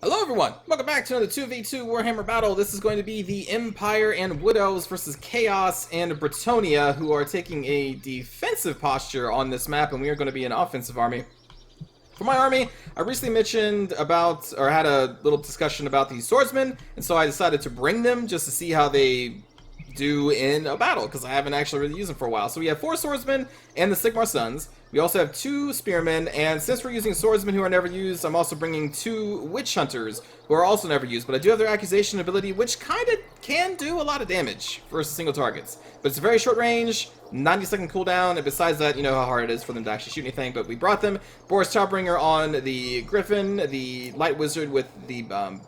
Hello everyone! Welcome back to another 2v2 Warhammer battle. This is going to be the Empire and Wood Elves versus Chaos and Bretonia, who are taking a defensive posture on this map, and we are going to be an offensive army. For my army, I recently mentioned about, or had a little discussion about the swordsmen, and so I decided to bring them just to see how they do in a battle, because I haven't actually really used them for a while. So we have 4 swordsmen and the Sigmar Sons. We also have 2 spearmen, and since we're using swordsmen who are never used, I'm also bringing 2 witch hunters who are also never used, but I do have their accusation ability, which kind of can do a lot of damage versus single targets. But it's a very short range, 90-second cooldown, and besides that, you know how hard it is for them to actually shoot anything, but we brought them. Boris Chopbringer on the Griffin, the Light Wizard with the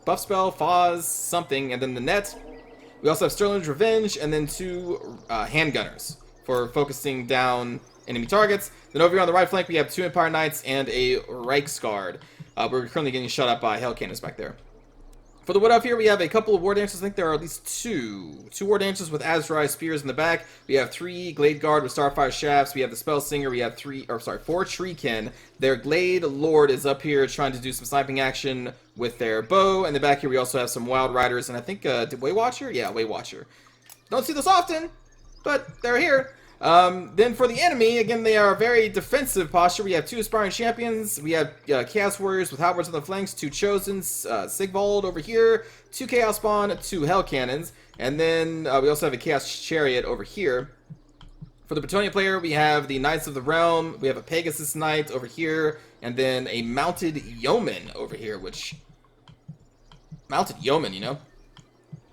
buff spell, Foz, something, and then the net. We also have Sterling's Revenge, and then 2 handgunners for focusing down enemy targets. Then over here on the right flank, we have 2 Empire Knights and a Reichsguard. We're currently getting shot up by Hell Cannons back there. For the Wood Elf here, we have a couple of War Dancers. I think there are at least 2. 2 War Dancers with Azrai Spears in the back. We have 3 Glade Guard with Starfire Shafts. We have the Spell Singer. We have 4 Treekin. Their Glade Lord is up here trying to do some sniping action with their bow. And the back here, we also have some Wild Riders. And I think, did Way Watcher? Yeah, Way Watcher. Don't see this often, but they're here. Then for the enemy, again, they are a very defensive posture. We have 2 Aspiring Champions. We have Chaos Warriors with Halberds on the flanks, 2 Chosens, Sigvald over here, 2 Chaos Spawn, 2 Hell Cannons, and then we also have a Chaos Chariot over here. For the Bretonia player, we have the Knights of the Realm, we have a Pegasus Knight over here, and then a Mounted Yeoman over here, which... Mounted Yeoman, you know?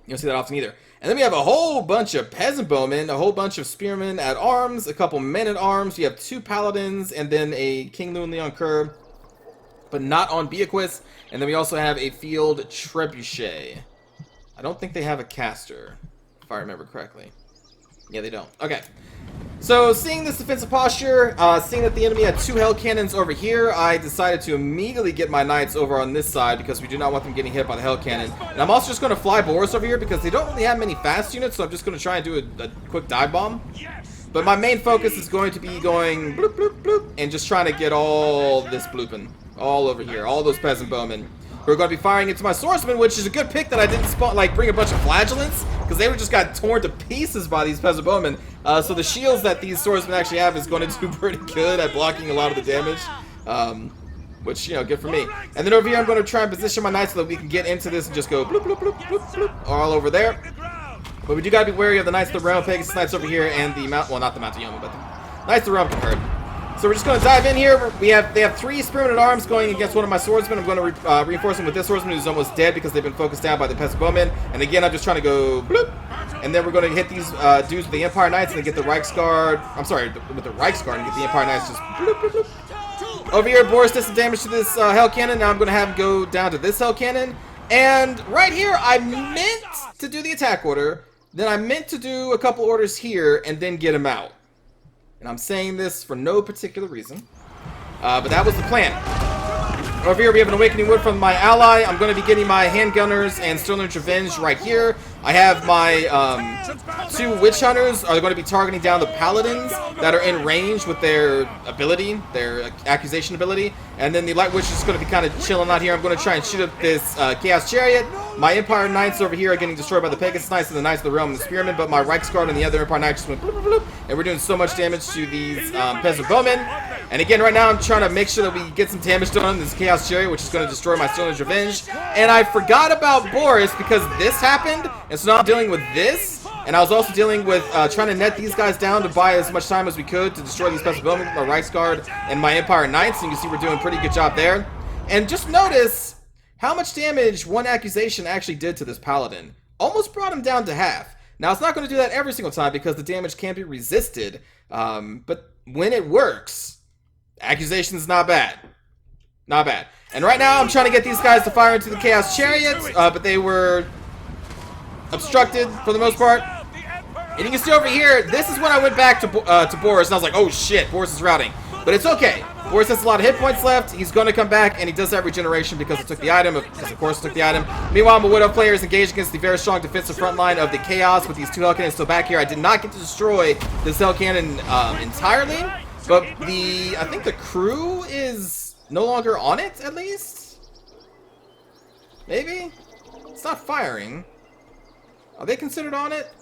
You don't see that often either. And then we have a whole bunch of peasant bowmen, a whole bunch of spearmen at arms, a couple men at arms. We have 2 paladins, and then a King Loon Leon Kerr, but not on Beaquist. And then we also have a field trebuchet. I don't think they have a caster, if I remember correctly. Yeah, they don't. Okay. So, seeing this defensive posture, seeing that the enemy had 2 Hell Cannons over here, I decided to immediately get my Knights over on this side because we do not want them getting hit by the Hell Cannon. And I'm also just going to fly Boris over here because they don't really have many fast units, so I'm just going to try and do a quick dive bomb. But my main focus is going to be going bloop, bloop, bloop, and just trying to get all this blooping all over here, all those peasant bowmen. We're going to be firing into my swordsman, which is a good pick that I didn't spawn, like bring a bunch of flagellants, because they were just got torn to pieces by these peasant bowmen. So the shields that these swordsmen actually have is going to do pretty good at blocking a lot of the damage, which, you know, good for me. And then over here, I'm going to try and position my knights so that we can get into this and just go bloop, bloop, bloop, bloop, bloop, all over there. But we do got to be wary of the Knights of the Realm, Pegasus Knights over here, and the well, not the Mounted Yeoman, but the Knights of the Realm compared. So we're just going to dive in here. They have 3 Spearmen at Arms going against one of my swordsmen. I'm going to reinforce them with this swordsman who's almost dead because they've been focused down by the peasant bowmen. And again, I'm just trying to go bloop. And then we're going to hit these dudes with the Empire Knights and then get the Reichsguard. I'm sorry, with the Reichsguard and get the Empire Knights just bloop, bloop, bloop. Over here, Boris did some damage to this Hell Cannon. Now I'm going to have him go down to this Hell Cannon. And right here, I meant to do the attack order. Then I meant to do a couple orders here and then get him out. And I'm saying this for no particular reason. But that was the plan. Over here we have an Awakening Wood from my ally. I'm going to be getting my handgunners and Sterling's Revenge right here. I have my 2 Witch Hunters are going to be targeting down the Paladins that are in range with their ability, their accusation ability. And then the Light Witch is just going to be kind of chilling out here. I'm going to try and shoot up this Chaos Chariot. My Empire Knights over here are getting destroyed by the Pegasus Knights and the Knights of the Realm and the Spearmen, but my Reichsguard and the other Empire Knights just went bloop, bloop, bloop, and we're doing so much damage to these peasant bowmen. And again, right now I'm trying to make sure that we get some damage done on this Chaos Chariot, which is going to destroy my Sterling's Revenge. And I forgot about Boris because this happened, and so now I'm dealing with this. And I was also dealing with trying to net these guys down to buy as much time as we could to destroy these peasant bowmen with my Reichsguard and my Empire Knights. And you can see we're doing a pretty good job there. And just notice how much damage one accusation actually did to this Paladin. Almost brought him down to half. Now, it's not going to do that every single time because the damage can be resisted. But when it works, accusation's not bad. Not bad. And right now, I'm trying to get these guys to fire into the Chaos Chariots, but they were obstructed for the most part. And you can see over here, this is when I went back to Boris, and I was like, oh shit, Boris is routing. But it's okay. Boris has a lot of hit points left. He's going to come back, and he does have regeneration because it took the item. Because, of course, it took the item. Meanwhile, my Wood Elf player is engaged against the very strong defensive front line of the Chaos with these 2 Hell Cannons still back here. I did not get to destroy this Hell Cannon entirely, but I think the crew is no longer on it, at least. Maybe? It's not firing. Are they considered on it?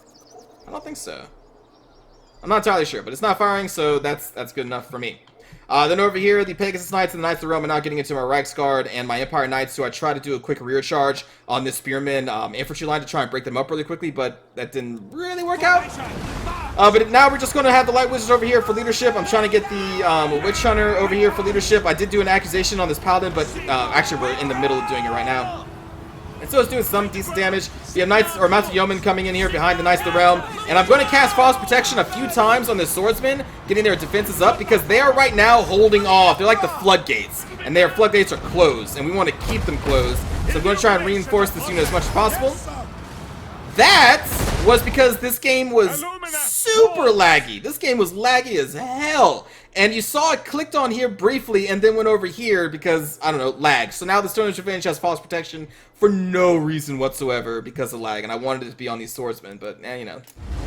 I don't think so. I'm not entirely sure, but it's not firing, so that's good enough for me. Then over here, the Pegasus Knights and the Knights of the Realm are now getting into my Reiksguard and my Empire Knights, so I tried to do a quick rear charge on this Spearman infantry line to try and break them up really quickly, but that didn't really work out. But now we're just going to have the Light Wizards over here for leadership. I'm trying to get the Witch Hunter over here for leadership. I did do an accusation on this Paladin, but actually we're in the middle of doing it right now. And so it's doing some decent damage. We have Knights, or Mounted Yeomen coming in here behind the Knights of the Realm. And I'm going to cast Frost Protection a few times on this Swordsman, getting their defenses up, because they are right now holding off. They're like the floodgates, and their floodgates are closed, and we want to keep them closed. So I'm going to try and reinforce this unit as much as possible. That was because this game was super laggy. This game was laggy as hell. And you saw it clicked on here briefly and then went over here because, I don't know, lag. So now the Stone's Revenge has false protection for no reason whatsoever because of lag. And I wanted it to be on these swordsmen, but, you know,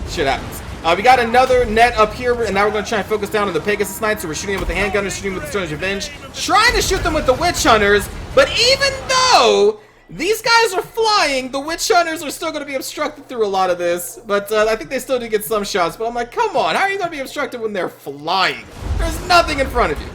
shit happens. We got another net up here, and now we're going to try and focus down on the Pegasus Knights. So we're shooting them with the handgunners, shooting with the Stone's Revenge, trying to shoot them with the Witch Hunters. But even though these guys are flying, the Witch Hunters are still going to be obstructed through a lot of this. But I think they still do get some shots. But I'm like, come on, how are you going to be obstructed when they're flying? There's nothing in front of you.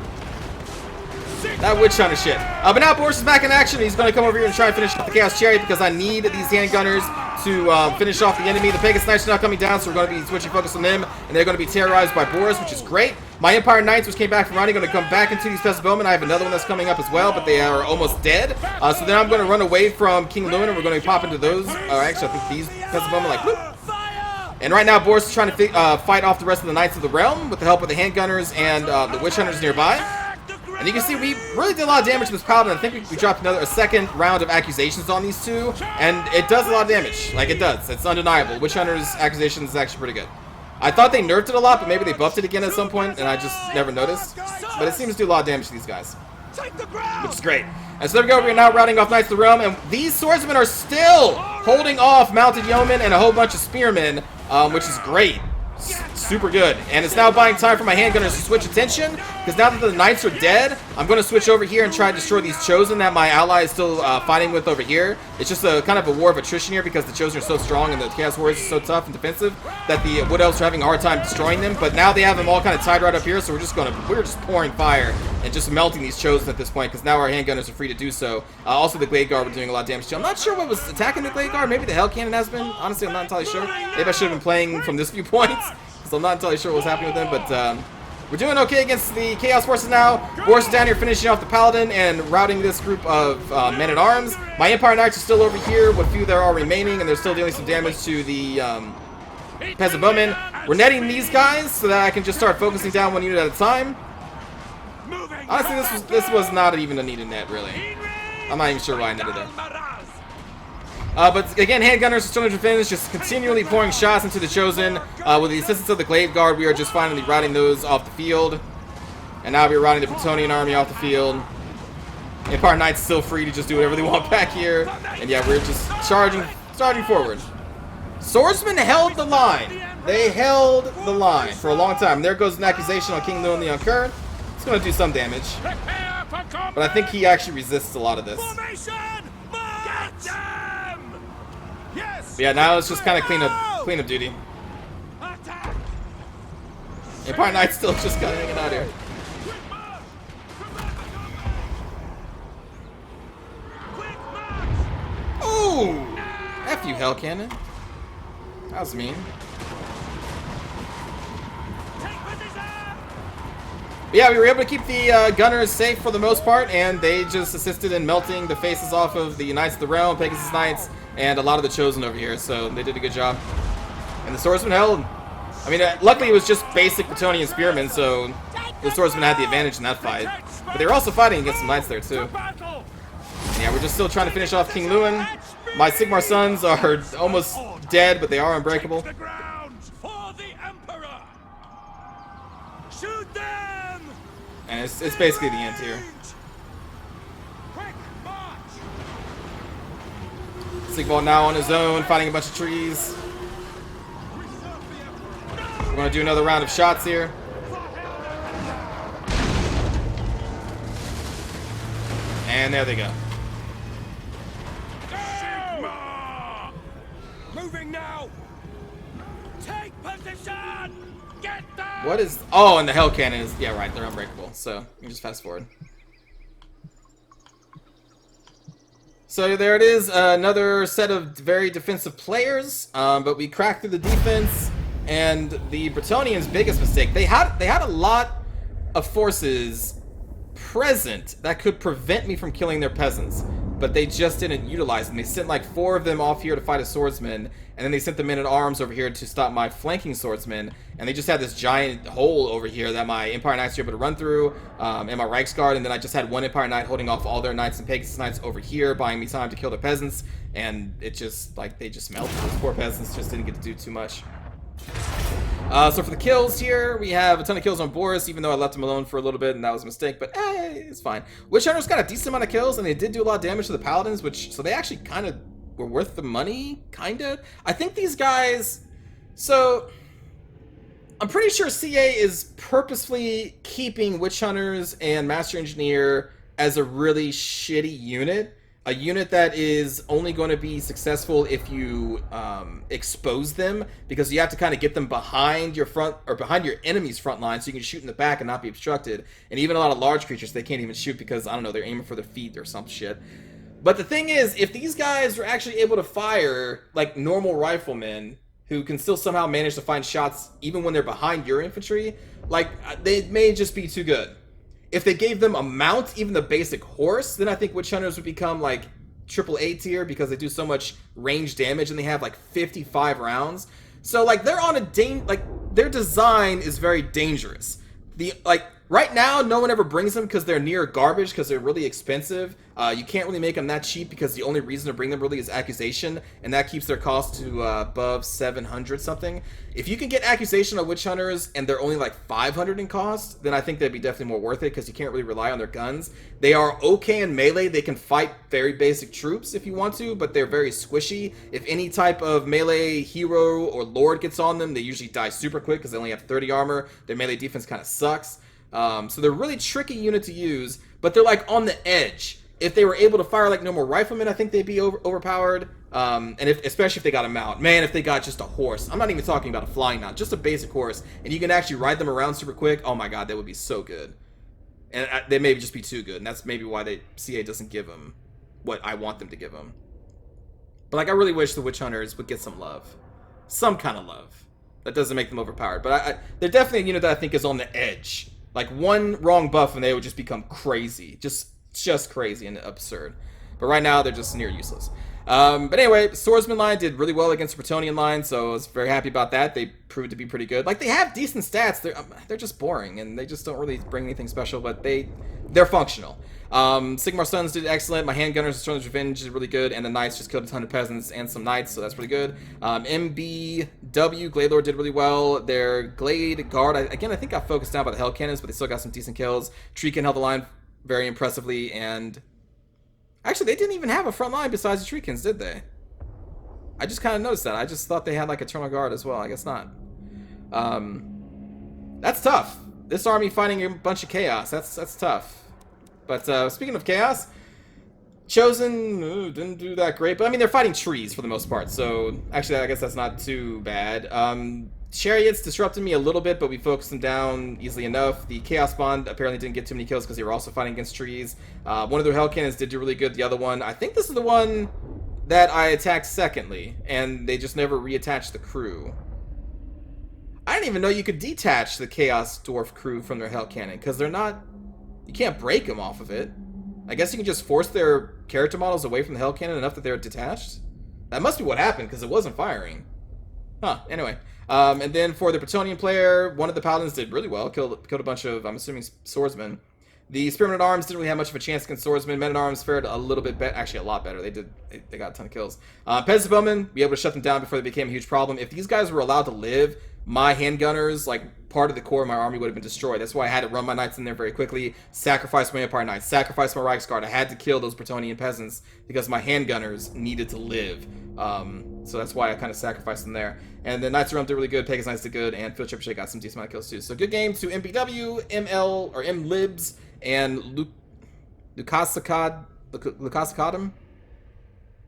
That Witch Hunter shit. But now Boris is back in action. He's going to come over here and try and finish off the Chaos Chariot because I need these handgunners to finish off the enemy. The Pegasus Knights are not coming down, so we're going to be switching focus on them. And they're going to be terrorized by Boris, which is great. My Empire Knights, which came back from running, are going to come back into these Peasant Bowmen. I have another one that's coming up as well, but they are almost dead. So then I'm going to run away from King Lewin, and we're going to pop into those. Actually, I think these Peasant Bowmen like, whoop. And right now, Boris is trying to fight off the rest of the Knights of the Realm with the help of the handgunners and the Witch Hunters nearby. And you can see we really did a lot of damage to this Paladin. I think we dropped a second round of accusations on these two, and it does a lot of damage. Like, it does. It's undeniable. Witch Hunters' accusations is actually pretty good. I thought they nerfed it a lot, but maybe they buffed it again at some point, and I just never noticed. But it seems to do a lot of damage to these guys, which is great. And so there we go. We're now routing off Knights of the Realm, and these swordsmen are still holding off Mounted Yeomen and a whole bunch of Spearmen, which is great. Super good. And it's now buying time for my handgunners to switch attention, because now that the Knights are dead, I'm going to switch over here and try to destroy these Chosen that my ally is still fighting with over here. It's just a kind of a war of attrition here because the Chosen are so strong and the Chaos Warriors are so tough and defensive that the Wood Elves are having a hard time destroying them. But now they have them all kind of tied right up here, so we're just pouring fire and just melting these Chosen at this point, because now our handgunners are free to do so. Also, the Glade Guard were doing a lot of damage too. I'm not sure what was attacking the Glade Guard. Maybe the Hell Cannon has been. Honestly, I'm not entirely sure. Maybe I should have been playing from this viewpoint. So I'm not entirely sure what was happening with them, but we're doing okay against the Chaos Forces now. Boris is down here finishing off the Paladin and routing this group of men-at-arms. My Empire Knights are still over here, what few there are remaining, and they're still dealing some damage to the Peasant Bowmen. We're netting these guys so that I can just start focusing down one unit at a time. Honestly, this was not even a needed net, really. I'm not even sure why I netted it. But again, handgunners are still in defense, just continually pouring shots into the Chosen. With the assistance of the Glade Guard, we are just finally routing those off the field. And now we're routing the Bretonnian army off the field. Empire Knights still free to just do whatever they want back here. And yeah, we're just charging forward. Swordsmen held the line. They held the line for a long time. There goes an accusation on King Lewin the Uncurred. It's going to do some damage. But I think he actually resists a lot of this. But yeah, now it's just kind of clean up duty. Empire Knight's still just kind of hanging out here. Ooh! F you, Hell Cannon. That was mean. But yeah, we were able to keep the gunners safe for the most part, and they just assisted in melting the faces off of the Knights of the Realm, Pegasus Knights, and a lot of the Chosen over here, so they did a good job. And the swordsman held. I mean, luckily it was just basic Bretonnian spearmen, so the swordsman had the advantage in that fight. But they were also fighting against some knights there, too. And yeah, we're just still trying to finish off King Lewin. My Sigmar sons are almost dead, but they are unbreakable. And it's basically the end here. Sigmar now on his own, fighting a bunch of trees. We're going to do another round of shots here. And there they go. What is... Oh, and the Hell Cannon is... Yeah, right, they're unbreakable. So, you can just fast forward. So there it is, another set of very defensive players, but we cracked through the defense, and the Bretonnians' biggest mistake, they had a lot of forces present that could prevent me from killing their peasants, but they just didn't utilize them. They sent like 4 of them off here to fight a swordsman, and then they sent the men-at-arms over here to stop my flanking swordsman, and they just had this giant hole over here that my Empire Knights were able to run through, and my Reichsguard, and then I just had one Empire Knight holding off all their Knights and Pegasus Knights over here, buying me time to kill the peasants, and it just, like, they just melted. Those poor peasants just didn't get to do too much. So for the kills here, we have a ton of kills on Boris, even though I left him alone for a little bit, and that was a mistake, but it's fine. Witch Hunters got a decent amount of kills, and they did do a lot of damage to the Paladins, so they actually kind of were worth the money, kind of. I think these guys... So, I'm pretty sure CA is purposefully keeping Witch Hunters and Master Engineer as a really shitty unit. A unit that is only going to be successful if you expose them, because you have to kind of get them behind your front, or behind your enemy's front line, so you can shoot in the back and not be obstructed. And even a lot of large creatures, they can't even shoot because, I don't know, they're aiming for their feet or some shit. But the thing is, if these guys are actually able to fire like normal riflemen, who can still somehow manage to find shots even when they're behind your infantry, like, they may just be too good. If they gave them a mount, even the basic horse, then I think Witch Hunters would become like AAA tier, because they do so much range damage and they have like 55 rounds. So like they're on their design is very dangerous. Right now, no one ever brings them because they're near garbage, because they're really expensive. You can't really make them that cheap, because the only reason to bring them really is accusation, and that keeps their cost to above 700 something. If you can get accusation on Witch Hunters and they're only like 500 in cost, then I think they'd be definitely more worth it, because you can't really rely on their guns. They are okay in melee. They can fight very basic troops if you want to, but they're very squishy. If any type of melee hero or lord gets on them, they usually die super quick because they only have 30 armor. Their melee defense kind of sucks. So they're a really tricky unit to use, but they're like on the edge. If they were able to fire like normal riflemen, I think they'd be overpowered. And especially if they got a mount. Man, if they got just a horse. I'm not even talking about a flying mount, just a basic horse. And you can actually ride them around super quick. Oh my god, that would be so good. And they may just be too good. And that's maybe why CA doesn't give them what I want them to give them. But like, I really wish the Witch Hunters would get some love. Some kind of love. That doesn't make them overpowered. But they're definitely a unit that I think is on the edge. Like, one wrong buff and they would just become crazy. Just crazy and absurd. But right now, they're just near useless. But anyway, Swordsman line did really well against the Bretonnian line, so I was very happy about that. They proved to be pretty good. Like, they have decent stats. They're just boring, and they just don't really bring anything special, but they're functional. Sigmar Sons did excellent. My handgunners, Storm's Revenge, did really good, and the Knights just killed a ton of peasants and some Knights, so that's pretty good. MBW, Glade Lord did really well. Their Glade Guard, again, I think got focused down by the Hell Cannons, but they still got some decent kills. Treekin held the line very impressively, and actually, they didn't even have a front line besides the Treekins, did they? I just kind of noticed that. I just thought they had like Eternal Guard as well. I guess not. That's tough. This army fighting a bunch of chaos. That's tough. But speaking of chaos, Chosen didn't do that great. But I mean, they're fighting trees for the most part. So actually, I guess that's not too bad. Chariots disrupted me a little bit, but we focused them down easily enough. The Chaos Bond apparently didn't get too many kills because they were also fighting against trees. One of their Hell Cannons did do really good. The other one, I think this is the one that I attacked secondly, and they just never reattached the crew. I didn't even know you could detach the Chaos Dwarf crew from their Hell Cannon, because they're not... You can't break them off of it. I guess you can just force their character models away from the Hell Cannon enough that they're detached? That must be what happened, because it wasn't firing. Huh, anyway. And then for the Bretonnian player, one of the Paladins did really well. Killed a bunch of, I'm assuming, swordsmen. The Spearmen-at-Arms didn't really have much of a chance against swordsmen. Men-at-Arms fared a little bit better. Actually, a lot better. They got a ton of kills. Peasant Bowmen, we were able to shut them down before they became a huge problem. If these guys were allowed to live, my handgunners, like, part of the core of my army would have been destroyed. That's why I had to run my knights in there very quickly, sacrifice my Empire Knights, sacrifice my Reichsguard. I had to kill those Bretonnian peasants because my handgunners needed to live. So that's why I kind of sacrificed them there. And the Knights of Rome did really good, Pegasus Knights did good, and Field Trebuchet got some decent amount of kills too. So good game to MBW, ML, or MLibs, and Lucasacadum.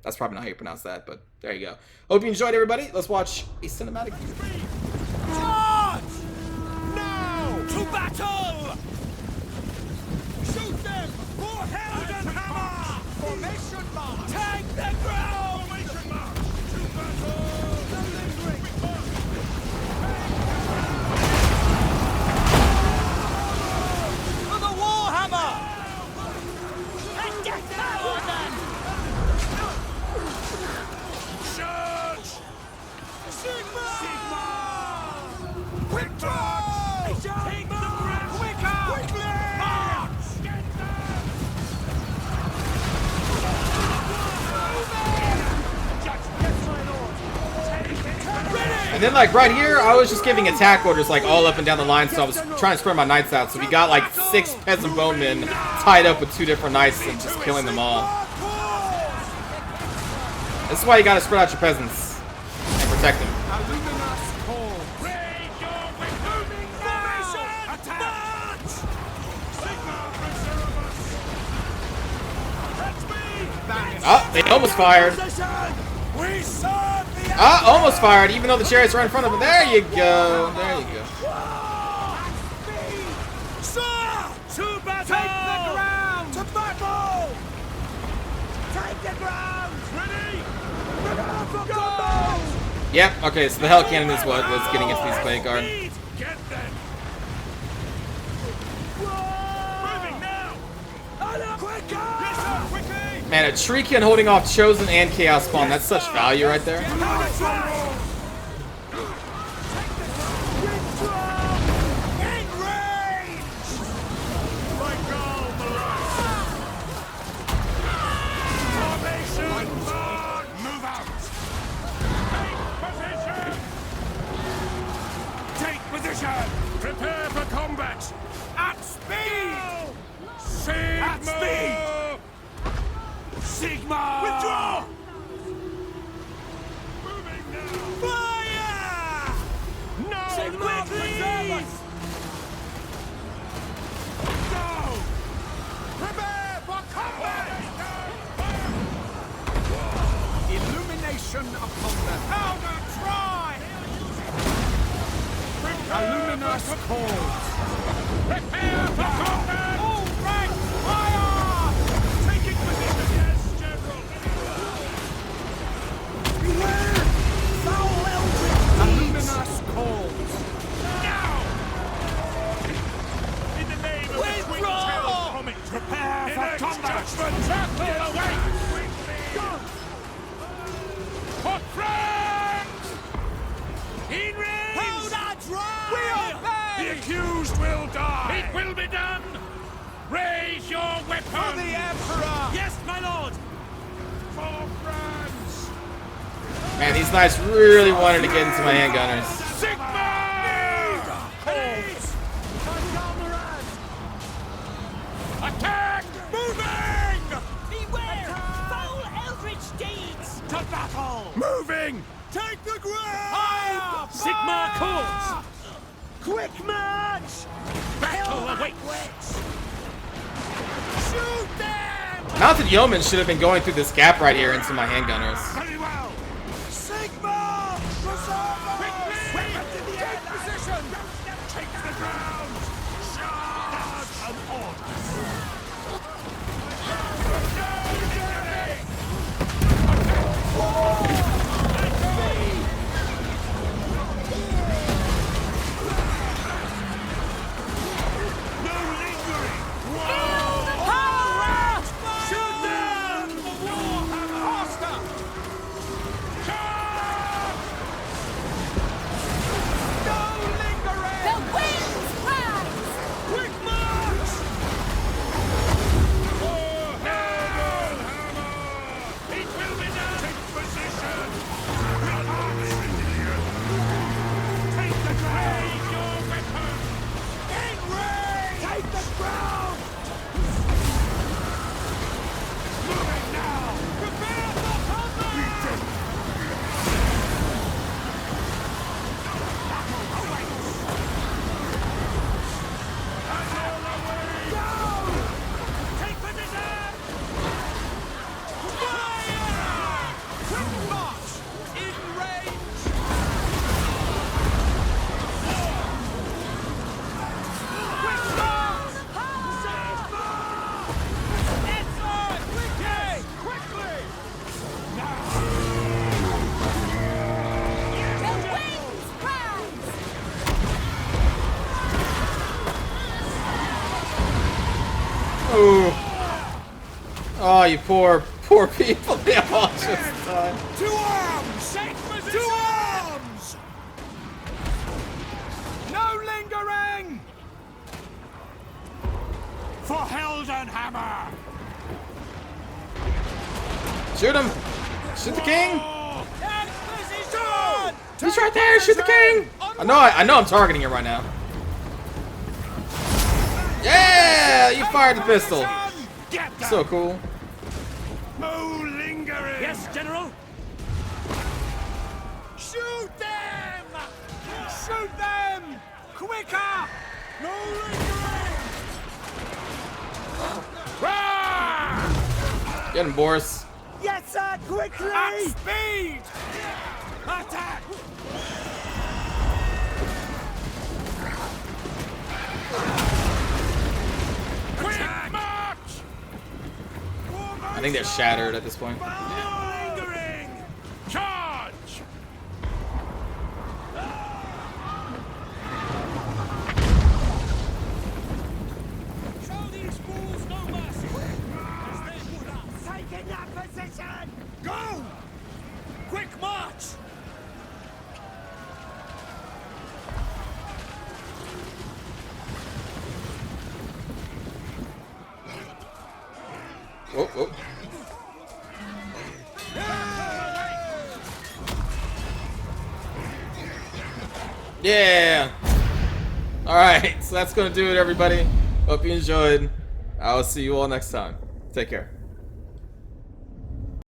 That's probably not how you pronounce that, but there you go. Hope you enjoyed, everybody. Let's watch a cinematic. Charge! Now! battle! Shoot them! For Heldenhammer! Formation march! Take the ground! Formation march! To battle! The lingering! For the Warhammer! And get that one! Charge! Sigma! Sigma! Quick draw! Take the ground! Quicker! Quickly! March! Get them! Judge, yes, my lord! Take it! Ready! And then, like, right here, I was just giving attack orders, like, all up and down the line, so I was trying to spread my knights out. So we got, like, 6 peasant bowmen tied up with 2 different knights and just killing them all. This is why you gotta spread out your peasants and protect them. Oh, they almost fired. Ah, almost fired, even though the chariots right in front of them. There you go. There you go. To battle! Take the ground! To battle! Take the ground! Ready! Prepare for combat! Yep, okay, so the Hell Cannon is what was getting into these Plague Guard. Get them! Moving now! Quicker! Yes, sir, quickly! Man, a Treekin holding off Chosen and Chaos Spawn, that's such value right there. Prepare for combat! At speed! Sigma! At speed! Sigma! Withdraw! Moving now! Fire! No! Sigma, preserve us! Go! Prepare for combat! Illumination upon them! Powder, try! Illuminous calls! Prepare for combat! All right! Fire! Taking position! Yes, General! Beware! Foul eldritch! Illuminous calls! Now! In the name of the twin-tailed comet! Prepare for combat! Judgment! Trample away! Go! For France! In range! Hold our drive! We obey! The accused will die! It will be done! Raise your weapon! For the Emperor! Yes, my lord! For France! Man, these knights really wanted to get into my handgunners. Sigma! Please! Attack! Moving! Beware! Foul eldritch deeds! To battle! Moving! Take the ground! Fire! Sigma calls! Quick march! Battle awaits! Shoot them! Mounted Yeomen should have been going through this gap right here into my handgunners. Very well! Sigma! Preserve us! Weapons in the air! Take position! Take the ground! Charge! An order! No lingering! Shoot them! Warhammer! Faster! you poor people. They all just died. To arms! To arms! No lingering! For Heldenhammer! Shoot him! Shoot the king! Turn! He's right there! Shoot the king! I know I'm targeting him right now. Yeah! You fired the pistol. Get them! So cool. No lingering! Yes, General. Shoot them! Shoot them! Quicker! No lingering! Rah! Get him, Boris. Yes, sir. Quickly. At speed! Attack! Quick march! I think they're shattered at this point. No lingering! Charge! Show these fools no mercy. As they put up. Taking that position. Go! Quick march! Whoa, whoa. Yeah! Alright, so that's gonna do it, everybody. Hope you enjoyed. I will see you all next time. Take care.